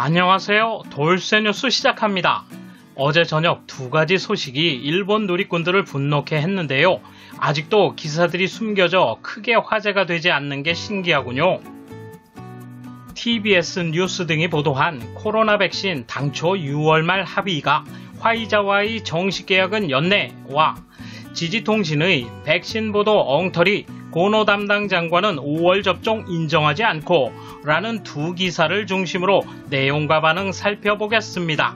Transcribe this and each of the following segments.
안녕하세요. 돌쇠 뉴스 시작합니다. 어제 저녁 두 가지 소식이 일본 누리꾼들을 분노케 했는데요. 아직도 기사들이 숨겨져 크게 화제가 되지 않는 게 신기하군요. TBS 뉴스 등이 보도한 코로나 백신 당초 6월 말 합의가 화이자와의 정식 계약은 연내와 지지통신의 백신 보도 엉터리 고노 담당 장관은 5월 접종 인정하지 않고 라는 두 기사를 중심으로 내용과 반응 살펴보겠습니다.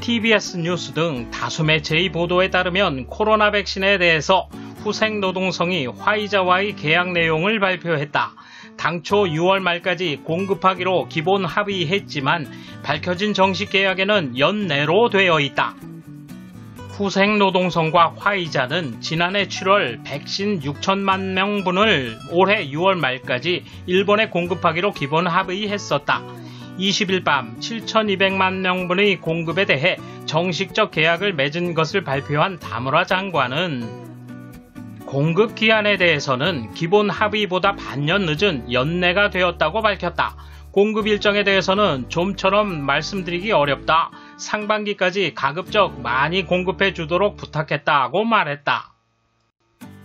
TBS 뉴스 등 다수 매체의 보도에 따르면 코로나 백신에 대해서 후생노동성이 화이자와의 계약 내용을 발표했다. 당초 6월 말까지 공급하기로 기본 합의했지만 밝혀진 정식 계약에는 연내로 되어 있다. 후생노동성과 화이자는 지난해 7월 백신 6천만 명분을 올해 6월 말까지 일본에 공급하기로 기본 합의했었다. 20일 밤 7,200만 명분의 공급에 대해 정식적 계약을 맺은 것을 발표한 다무라 장관은 공급 기한에 대해서는 기본 합의보다 반년 늦은 연내가 되었다고 밝혔다. 공급 일정에 대해서는 좀처럼 말씀드리기 어렵다. 상반기까지 가급적 많이 공급해 주도록 부탁했다고 말했다.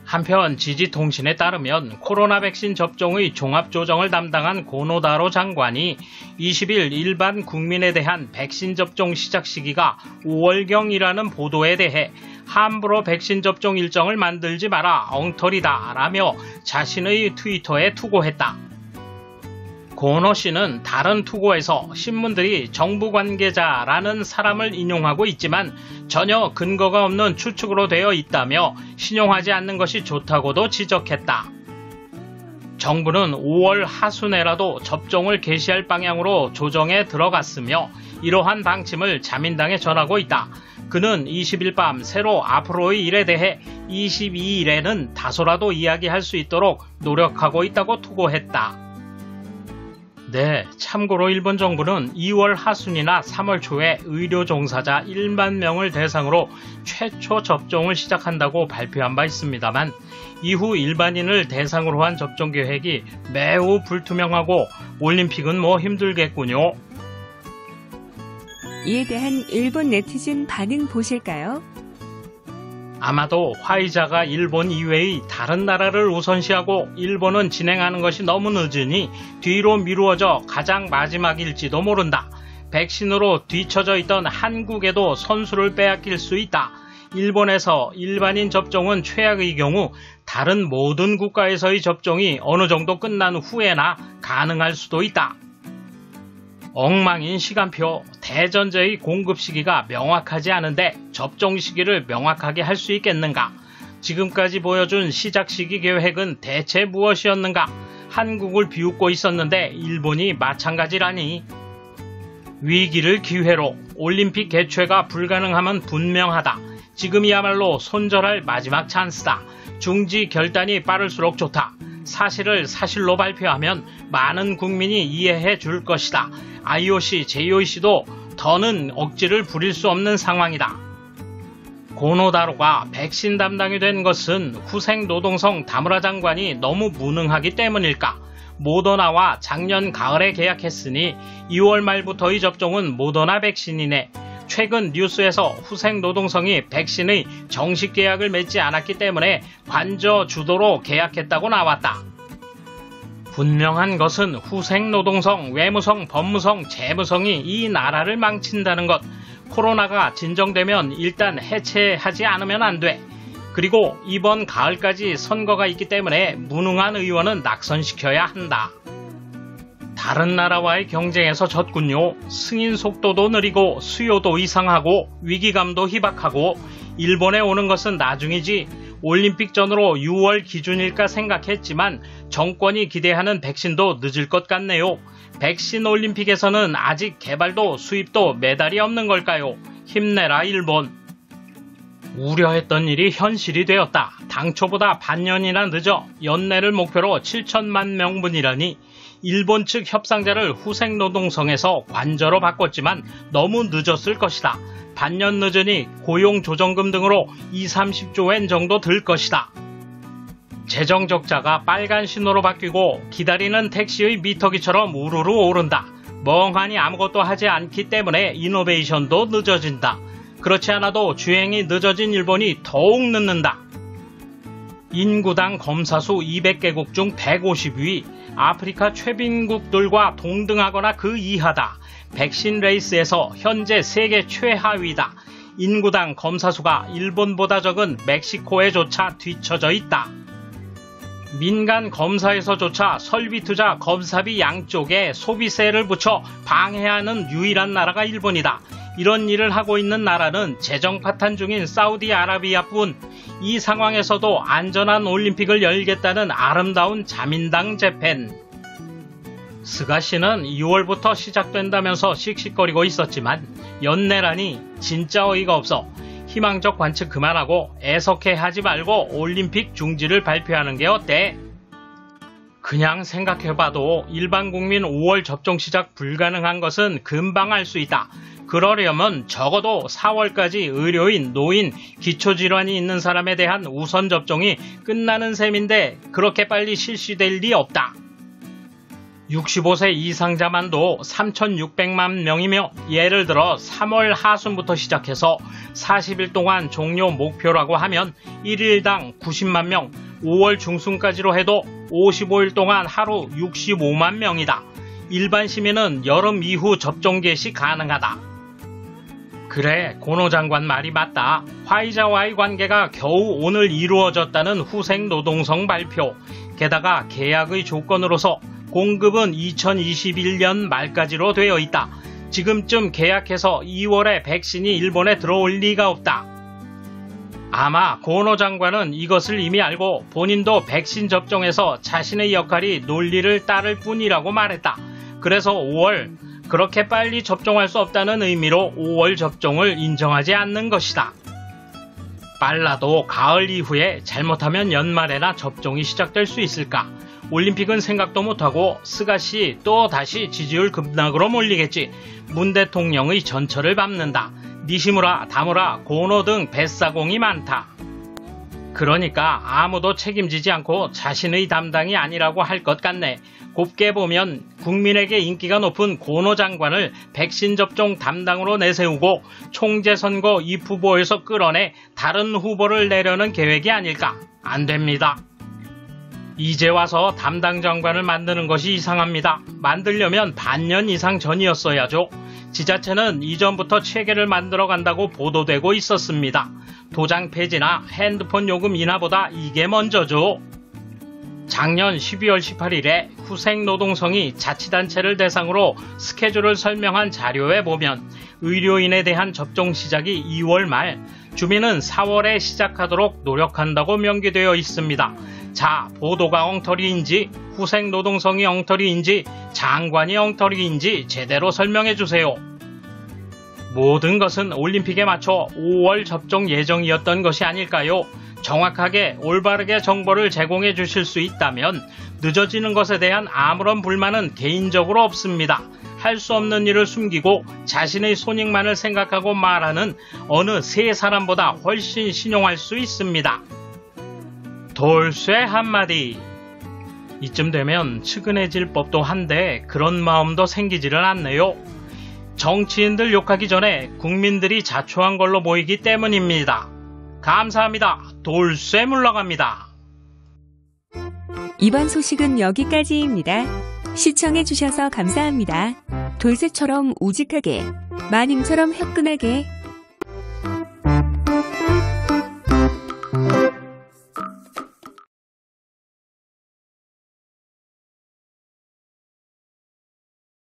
한편 지지통신에 따르면 코로나 백신 접종의 종합조정을 담당한 고노다로 장관이 20일 일반 국민에 대한 백신 접종 시작 시기가 5월경이라는 보도에 대해 함부로 백신 접종 일정을 만들지 마라 엉터리다 라며 자신의 트위터에 투고했다. 고노 씨는 다른 투고에서 신문들이 정부 관계자라는 사람을 인용하고 있지만 전혀 근거가 없는 추측으로 되어 있다며 신용하지 않는 것이 좋다고도 지적했다. 정부는 5월 하순에라도 접종을 개시할 방향으로 조정에 들어갔으며 이러한 방침을 자민당에 전하고 있다. 그는 20일 밤 새로 앞으로의 일에 대해 22일에는 다소라도 이야기할 수 있도록 노력하고 있다고 투고했다. 네, 참고로 일본 정부는 2월 하순이나 3월 초에 의료 종사자 1만 명을 대상으로 최초 접종을 시작한다고 발표한 바 있습니다만 이후 일반인을 대상으로 한 접종 계획이 매우 불투명하고 올림픽은 힘들겠군요. 이에 대한 일본 네티즌 반응 보실까요? 아마도 화이자가 일본 이외의 다른 나라를 우선시하고 일본은 진행하는 것이 너무 늦으니 뒤로 미루어져 가장 마지막일지도 모른다. 백신으로 뒤처져 있던 한국에도 선수를 빼앗길 수 있다. 일본에서 일반인 접종은 최악의 경우 다른 모든 국가에서의 접종이 어느 정도 끝난 후에나 가능할 수도 있다. 엉망인 시간표, 대전제의 공급 시기가 명확하지 않은데 접종 시기를 명확하게 할 수 있겠는가? 지금까지 보여준 시작 시기 계획은 대체 무엇이었는가? 한국을 비웃고 있었는데 일본이 마찬가지라니. 위기를 기회로 올림픽 개최가 불가능하면 분명하다. 지금이야말로 손절할 마지막 찬스다. 중지 결단이 빠를수록 좋다. 사실을 사실로 발표하면 많은 국민이 이해해 줄 것이다. IOC, JOC도 더는 억지를 부릴 수 없는 상황이다. 고노다로가 백신 담당이 된 것은 후생노동성 다무라 장관이 너무 무능하기 때문일까? 모더나와 작년 가을에 계약했으니 2월 말부터의 접종은 모더나 백신이네. 최근 뉴스에서 후생노동성이 백신의 정식 계약을 맺지 않았기 때문에 관저 주도로 계약했다고 나왔다. 분명한 것은 후생노동성, 외무성, 법무성, 재무성이 이 나라를 망친다는 것. 코로나가 진정되면 일단 해체하지 않으면 안 돼. 그리고 이번 가을까지 선거가 있기 때문에 무능한 의원은 낙선시켜야 한다. 다른 나라와의 경쟁에서 졌군요. 승인 속도도 느리고 수요도 이상하고 위기감도 희박하고 일본에 오는 것은 나중이지 올림픽 전으로 6월 기준일까 생각했지만 정권이 기대하는 백신도 늦을 것 같네요. 백신 올림픽에서는 아직 개발도 수입도 메달이 없는 걸까요? 힘내라 일본. 우려했던 일이 현실이 되었다. 당초보다 반년이나 늦어 연내를 목표로 7천만 명분이라니 일본 측 협상자를 후생노동성에서 관저로 바꿨지만 너무 늦었을 것이다. 반년 늦으니 고용조정금 등으로 20-30조 엔 정도 들 것이다. 재정 적자가 빨간 신호로 바뀌고 기다리는 택시의 미터기처럼 우르르 오른다. 멍하니 아무것도 하지 않기 때문에 이노베이션도 늦어진다. 그렇지 않아도 주행이 늦어진 일본이 더욱 늦는다. 인구당 검사 수 200개국 중 150위, 아프리카 최빈국들과 동등하거나 그 이하다. 백신 레이스에서 현재 세계 최하위다. 인구당 검사 수가 일본보다 적은 멕시코에조차 뒤처져 있다. 민간 검사에서조차 설비 투자, 검사비 양쪽에 소비세를 붙여 방해하는 유일한 나라가 일본이다. 이런 일을 하고 있는 나라는 재정 파탄 중인 사우디아라비아뿐. 이 상황에서도 안전한 올림픽을 열겠다는 아름다운 자민당 재팬. 스가 씨는 2월부터 시작된다면서 씩씩거리고 있었지만 연내라니 진짜 어이가 없어. 희망적 관측 그만하고 애석해 하지 말고 올림픽 중지를 발표하는 게 어때? 그냥 생각해봐도 일반 국민 5월 접종 시작 불가능한 것은 금방 알 수 있다. 그러려면 적어도 4월까지 의료인, 노인, 기초질환이 있는 사람에 대한 우선 접종이 끝나는 셈인데 그렇게 빨리 실시될 리 없다. 65세 이상자만도 3,600만 명이며 예를 들어 3월 하순부터 시작해서 40일 동안 종료 목표라고 하면 1일당 90만 명, 5월 중순까지로 해도 55일 동안 하루 65만 명이다. 일반 시민은 여름 이후 접종 개시 가능하다. 그래, 고노 장관 말이 맞다. 화이자와의 관계가 겨우 오늘 이루어졌다는 후생노동성 발표. 게다가 계약의 조건으로서 공급은 2021년 말까지로 되어 있다. 지금쯤 계약해서 2월에 백신이 일본에 들어올 리가 없다. 아마 고노 장관은 이것을 이미 알고 본인도 백신 접종에서 자신의 역할이 논리를 따를 뿐이라고 말했다. 그래서 5월, 그렇게 빨리 접종할 수 없다는 의미로 5월 접종을 인정하지 않는 것이다. 빨라도 가을 이후에 잘못하면 연말에나 접종이 시작될 수 있을까? 올림픽은 생각도 못하고 스가씨 또 다시 지지율 급락으로 몰리겠지. 문 대통령의 전철을 밟는다. 니시무라, 다무라, 고노 등 뱃사공이 많다. 그러니까 아무도 책임지지 않고 자신의 담당이 아니라고 할 것 같네. 곱게 보면 국민에게 인기가 높은 고노 장관을 백신 접종 담당으로 내세우고 총재선거 입후보에서 끌어내 다른 후보를 내려는 계획이 아닐까? 안 됩니다. 이제 와서 담당 장관을 만드는 것이 이상합니다. 만들려면 반년 이상 전이었어야죠. 지자체는 이전부터 체계를 만들어 간다고 보도되고 있었습니다. 도장 폐지나 핸드폰 요금 인하보다 이게 먼저죠. 작년 12월 18일에 후생노동성이 자치단체를 대상으로 스케줄을 설명한 자료에 보면 의료인에 대한 접종 시작이 2월 말, 주민은 4월에 시작하도록 노력한다고 명기되어 있습니다. 자, 보도가 엉터리인지 후생노동성이 엉터리인지 장관이 엉터리인지 제대로 설명해 주세요. 모든 것은 올림픽에 맞춰 5월 접종 예정이었던 것이 아닐까요? 정확하게 올바르게 정보를 제공해 주실 수 있다면 늦어지는 것에 대한 아무런 불만은 개인적으로 없습니다. 할 수 없는 일을 숨기고 자신의 손익만을 생각하고 말하는 어느 세 사람보다 훨씬 신용할 수 있습니다. 돌쇠 한마디. 이쯤 되면 측은해질 법도 한데 그런 마음도 생기지를 않네요. 정치인들 욕하기 전에 국민들이 자초한 걸로 보이기 때문입니다. 감사합니다. 돌쇠 물러갑니다. 이번 소식은 여기까지입니다. 시청해주셔서 감사합니다. 돌쇠처럼 우직하게, 마님처럼 화끈하게